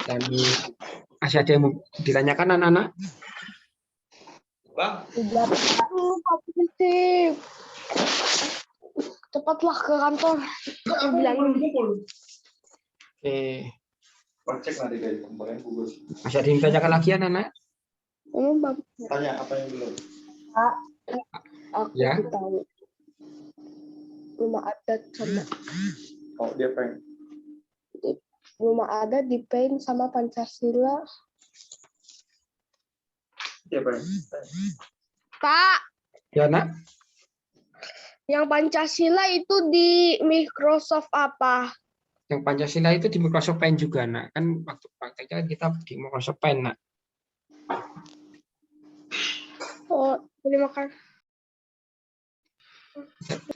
Dan masih ada yang ditanyakan anak-anak? Cepatlah ke kantor. Oke. Masih ada yang ditanyakan lagi anak-anak? Tanya apa yang belum? Aku Ya. tahu. Rumah adat sama Oh, dia pengen. rumah adat di paint sama Pancasila. Dia pengen. Pak, Ya, Nak? yang Pancasila itu di Microsoft apa? Yang Pancasila itu di Microsoft Paint juga, Nak. Kan waktu prakteknya kita di Microsoft Paint, Nak. Oh, terima kasih.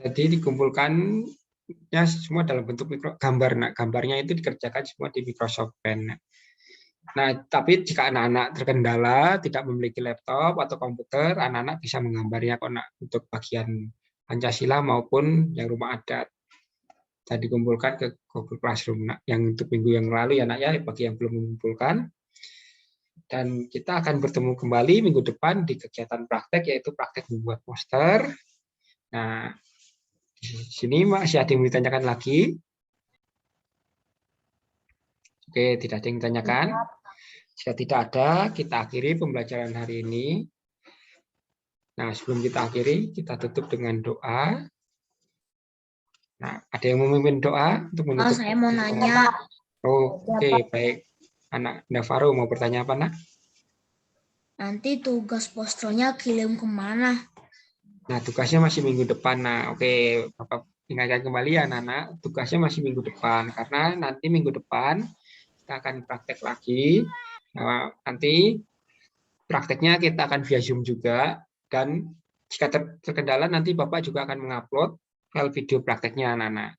Jadi dikumpulkannya semua dalam bentuk gambar, Nak. Gambarnya itu dikerjakan semua di Microsoft Paint, Nak. Nah, tapi jika anak-anak terkendala, tidak memiliki laptop atau komputer, anak-anak bisa menggambarnya kok, Nak, untuk bagian Pancasila maupun yang rumah adat. Dan dikumpulkan ke Google Classroom, Nak. Yang untuk minggu yang lalu ya, Nak ya, bagi yang belum mengumpulkan. Dan kita akan bertemu kembali minggu depan di kegiatan praktek, yaitu praktek membuat poster. Nah, di sini masih ada yang ditanyakan lagi? Oke, tidak ada yang ditanyakan. Jika tidak ada, kita akhiri pembelajaran hari ini. Nah, sebelum kita akhiri, kita tutup dengan doa. Nah, ada yang memimpin doa untuk menutup? saya mau nanya. Oke, baik. Anak Navarro mau bertanya apa, Nak? Nanti tugas posternya kirim kemana? Nah, tugasnya masih minggu depan. Nah, oke, Bapak ingatkan kembali ya, anak-anak, tugasnya masih minggu depan. Karena nanti minggu depan kita akan praktek lagi. Nah, nanti prakteknya kita akan via Zoom juga. Dan jika terkendala, nanti Bapak juga akan mengupload file video prakteknya, anak-anak.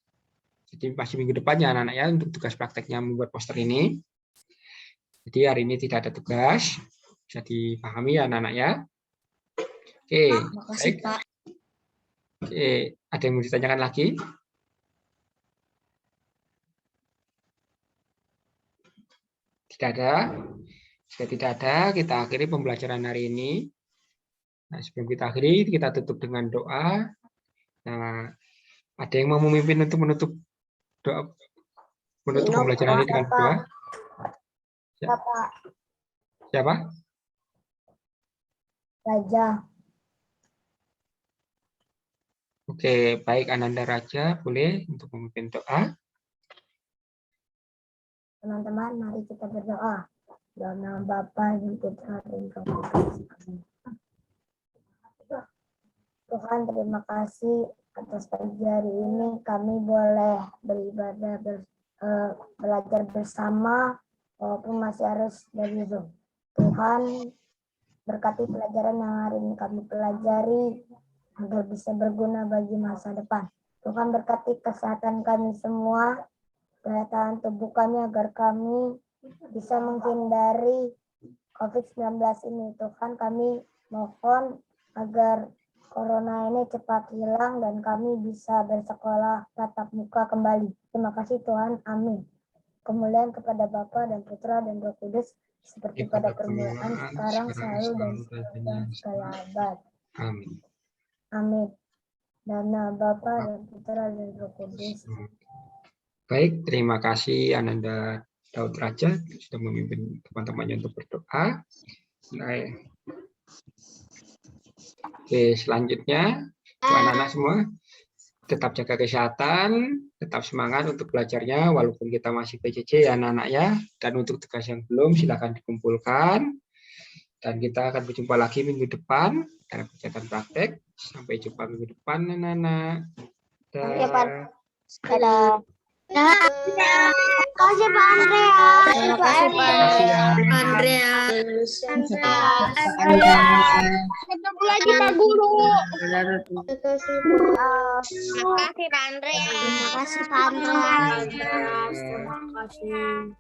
Jadi masih minggu depan ya, anak-anak ya, untuk tugas prakteknya membuat poster ini. Jadi hari ini tidak ada tugas. Bisa dipahami ya, anak-anak ya. Oke, baik. Oke, ada yang mau ditanyakan lagi? Tidak ada. Jika tidak ada, kita akhiri pembelajaran hari ini. Nah, sebelum kita akhiri, kita tutup dengan doa. Nah, ada yang mau memimpin untuk menutup doa, menutup pembelajaran ini dengan doa? Bapak Siapa? Raja. Oke, baik Ananda Raja, boleh untuk memimpin doa. Teman-teman, mari kita berdoa. Dalam nama Bapa dan Putra dan Roh Kudus. Amin. Tuhan, terima kasih atas pagi hari ini kami boleh beribadah belajar bersama walaupun masih harus dari Zoom. Tuhan, berkati pelajaran yang hari ini kami pelajari agar bisa berguna bagi masa depan. Tuhan, berkati kesehatan kami semua, kesehatan tubuh kami agar kami bisa menghindari COVID-19 ini. Tuhan, kami mohon agar corona ini cepat hilang dan kami bisa bersekolah tatap muka kembali. Terima kasih Tuhan. Amin. Kemuliaan kepada Bapa dan Putra dan Roh Kudus seperti pada permulaan, sekarang, selalu, dan segala abad. Amin. Amin. Dan nama Bapa dan Putra dan Roh Kudus. Baik, terima kasih Ananda Daud Raja sudah memimpin teman-temannya untuk berdoa. Nah, oke, selanjutnya untuk anak-anak semua tetap jaga kesehatan, tetap semangat untuk belajarnya walaupun kita masih PJJ ya anak-anak ya. Dan untuk tugas yang belum silakan dikumpulkan. Dan kita akan berjumpa lagi minggu depan dalam kegiatan praktek. Sampai jumpa minggu depan anak-anak. Dadah. Terima kasih Pak Andrea. Terima kasih Pak Andrea. Ketemu lagi Pak Guru. Terima kasih Pak Makasih Pak Andrea. Terima kasih Pak Andrea. Terima kasih.